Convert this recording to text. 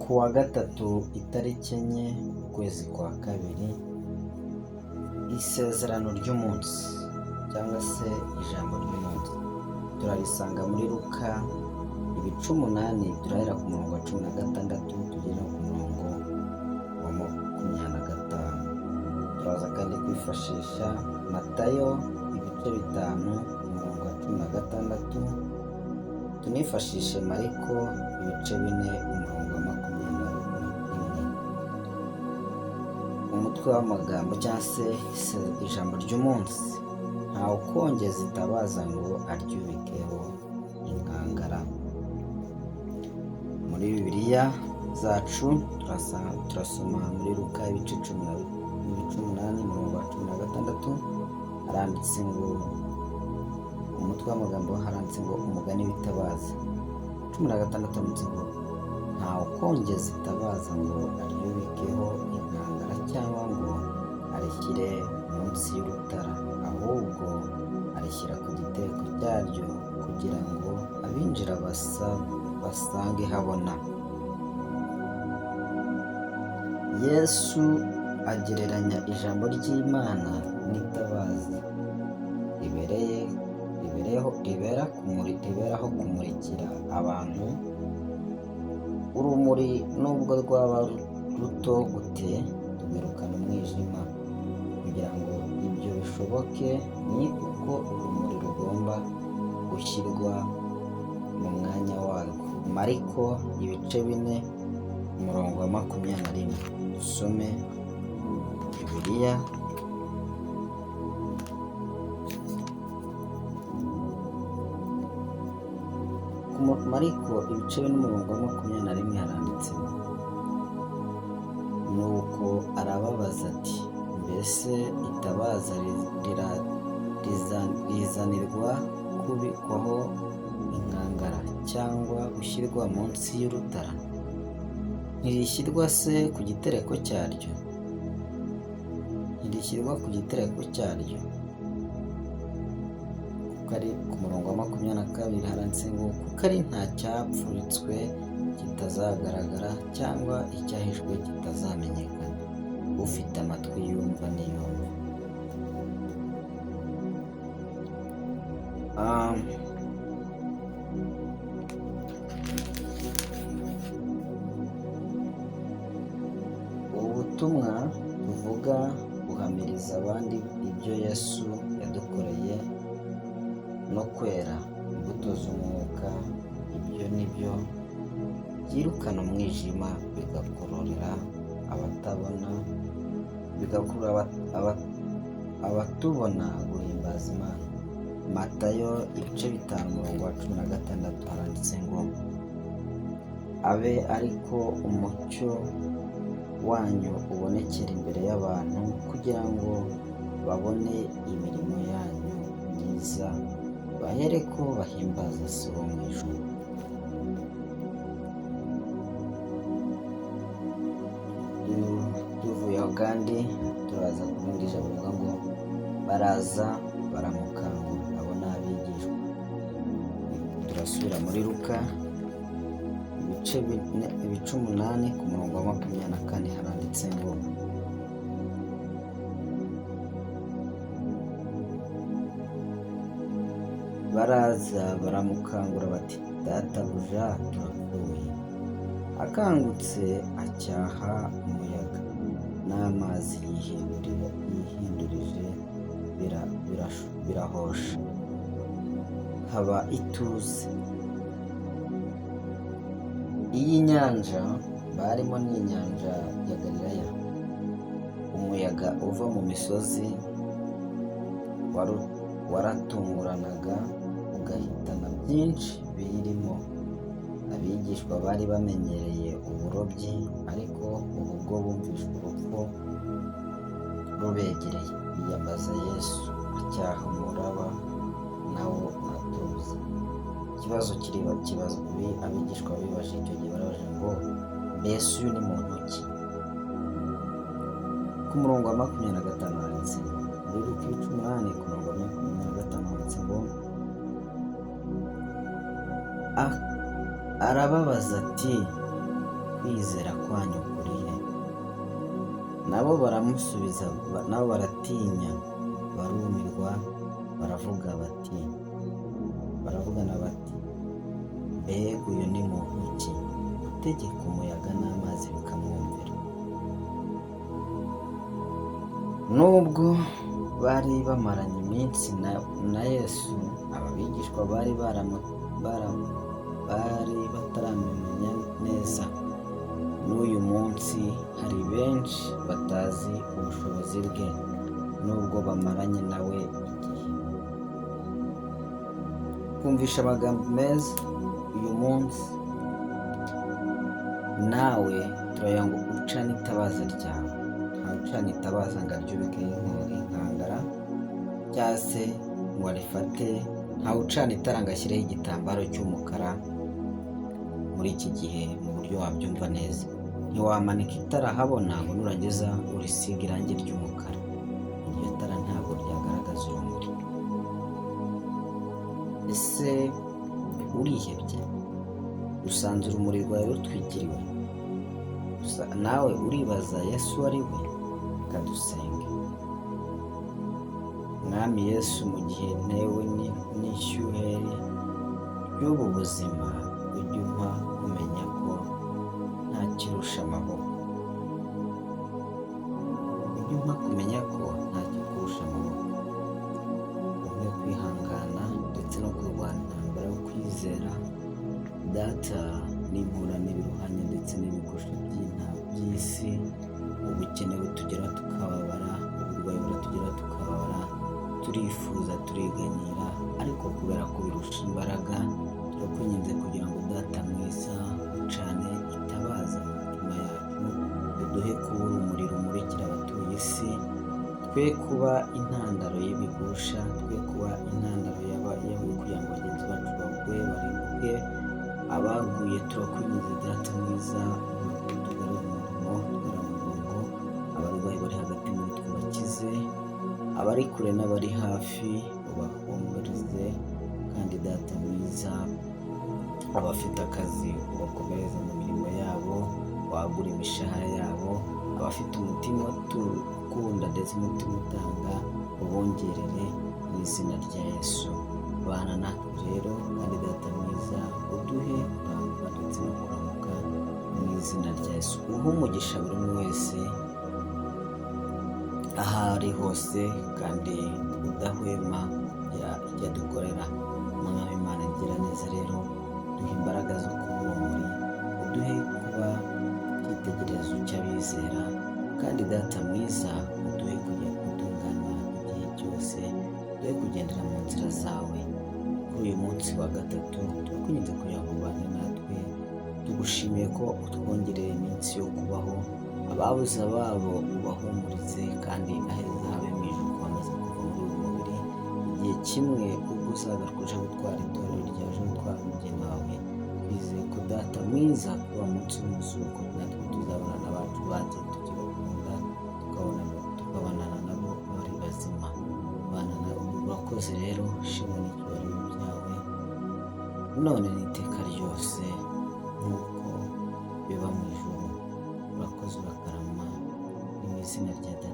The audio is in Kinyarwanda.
Ku wa gatatu itariki enye ukwezi kwa kabiri, isezerano ry'umunsi cyangwa se ijambo ry'umunsi turarisanga muri Luka ibice 8 turahera ku murongo wa 16 tugera ku murongo wa 25. Turaza kandi kwifashisha Matayo ibice 5 umurongo wa 16, tunifashishe Mariko ibice 4 umurongo wa 21. Umutwe w'amagambo cyangwa se ijambo ry'umunsi: ntawe ukongeza itabaza ngo aryubikeho inkangara. Muri Bibiliya zacu turasoma muri Luka ibice 8 umurongo wa 16, haranditse ngo, umutwe w'amagambo haranditse ngo umugani w'itabaza. 16 handitse ngo ntawe ukongeza itabaza ngo aryubikeho inkangara cyangwa ngo arishyire munsi y'urutara, ahubwo arishyira ku gitereko cyaryo kugira ngo abinjira basange habona. Yesu agereranya ijambo ry'Imana n'itabaza riberaho kumurikira abantu. Urumuri nubwo rwaba ruto gute rwirukana umwijima. Kugira ngo ibyo bishoboke ni uko urumuri rugomba gushyirwa mu mwanya warwo. Mariko ibice 4 umurongo wa 21. Dusome Bibiliya. Mariko ibice 4 umurongo wa 21 haranditse, nuko arababaza ati, mbese itabaza rizanirwa kubikwaho inkangara cyangwa gushyirwa munsi y'urutara? Ntirishyirwa se ku gitereko cyaryo? Kuko ari ku murongo wa 22 haranditse ngo, kuko ari nta cyapfuritswe kitazagaragara cyangwa icyahishwe kitazamenyekana. Ufite amatwi yumva niyumve. Ubutumwa buvuga guhamiriza abandi ibyo Yesu yadukoreye no kwera imbuto z'umwuka. Ibyo ni byo byirukana umwijima bigakururira abatubona guhimbaza Imana. Matayo ibice 5 umurongo wa 16 haranditse ngo, abe ariko umucyo wanyu ubonekera imbere y'abantu, kugira ngo babone imirimo yanyu myiza, bahereko bahimbaza Se wo mu ijuru. Tuvuye aho kandi turaza ku rindi jambo rivuga ngo baraza baramukangura. Abo ni abigishwa. Turasubira muri Luka ibice 8 ku murongo wa 24 haranditse ngo, baraza baramukangura bati, databuja turapfuye. Akangutse acyaha umuyaga n'amazi yihindurije birahosha, haba ituze. Iyi nyanja barimo ni inyanja ya Galilaya. Umuyaga uva mu misozi waratunguranaga ugahitana byinshi biyirimo. Abigishwa bari bamenyereye uburobyi, ariko ubu bwo bumvise urupfu rubegereye, biyambaza Yesu acyaha umuraba nawo uratuza. Ikibazo abigishwa bibaje icyo gihe barabaje ngo, mbese uyu ni muntu ki? Ku murongo wa 25 handitse muri Luka 8 ku murongo wa 25 handitse ngo, arababaza ati, kwizera kwanyu kurihe? Nabo baramusubiza, nabo baratinya, barumirwa, baravugana bati, mbega uyu ni muntu ki, utegeka umuyaga n'amazi bikamwumvira? Nubwo bari bamaranye iminsi na Yesu, aba bigishwa bari bataramumenya neza. N'uyu munsi hari benshi batazi ubushobozi bwe, nubwo bamaranye nawe igihe. Kumvisha amagambo meza uyu munsi, nawe turagira ngo ucane itabaza ryawe. Ntawe ucana itabaza ngo aryubike inkangara cyangwa se ngo arifate. Ntawe ucana itara ngo ashyireho igitambaro cy'umukara muri iki gihe mu buryo wabyumva neza. Ntiwamanika itara ahabona ngo nurangiza urisiga irangi ry'umukara. Iryo tara ntabwo ryagaragaza urumuri. Ese urihebye? Usanze urumuri rwawe rutwikiriwe? Nawe uribaza Yesu ari we? Reka dusenge. Mwami Yesu, mu gihe ntewe n'ishyuheri ry'ubu buzima, ujye umpa kumenya ko nta kirusha amaboko. Ujye umpa kumenya ko nta kikurusha amaboko. Umpe kwihangana ndetse no kurwana intambara yo kwizera. Data, nimpura n'ibiruhanya ndetse n'ibigusha by'isi, ubukene butugera tukababara, uburwayi buratugera tukababara, turifuza, turiganyira, ariko kubera ko birusha imbaraga, turakwinginze kugira ngo Data mwiza ucane itabaza mu mitima yacu, uduhe kuba urumuri rumurikira abatuye isi, twe kuba intandaro y'ibigusha, twe kuba intandaro kugira ngo bagenzi bacu bagwe barimbuke. Abaguye turakwinginze Data mwiza, tugarure umurongo, abarwayi bari hagati muri twe bakize, abari kure n'abari hafi ubahumurize, kandi Data mwiza, abafite akazi ubakomereze mu mirimo yabo, wagura imishahara yabo, abafite umutima ukunda ndetse umutima utanga ubongerere mu izina rya Yesu. Bana natwe rero, kandi Data mwiza, uduhe kuramba ndetse no kuramuka mu izina rya Yesu. Uhe umugisha buri umwe wese aho ari hose, kandi udahwema ijya dukorera. Mwami Imana igira neza rero, duhe imbaraga zo kuba urumuri, uduhe kuba icyitegererezo cy'abizera, kandi Data mwiza, uduhe kujya gutungana igihe cyose, uduhe kugendera mu nzira zawe. Kuri uyu munsi wa gatatu turakwinginze kugira ngo ubane natwe, tugushimiye ko utwongereye iminsi yo kubaho, ababuze ababo ubahumurize, kandi aheza habe mu ijuru bamaze kuva muri uyu mubiri. Igihe kimwe ubwo uzagaruka uje gutwara itorero ryawe, uje gutwara umugeni wawe, twizeye ko Data mwiza kuba munsi w'umuzuko natwe tuzabonana abacu bagiye tukibakunda, tukabonana nabo bari bazima. Bana nawe urakoze rero, shimwa n'icyubahiro byawe none n'iteka ryose, nk'uko biba mu ijuru. Urakoze urakarama, ni mu izina rya Data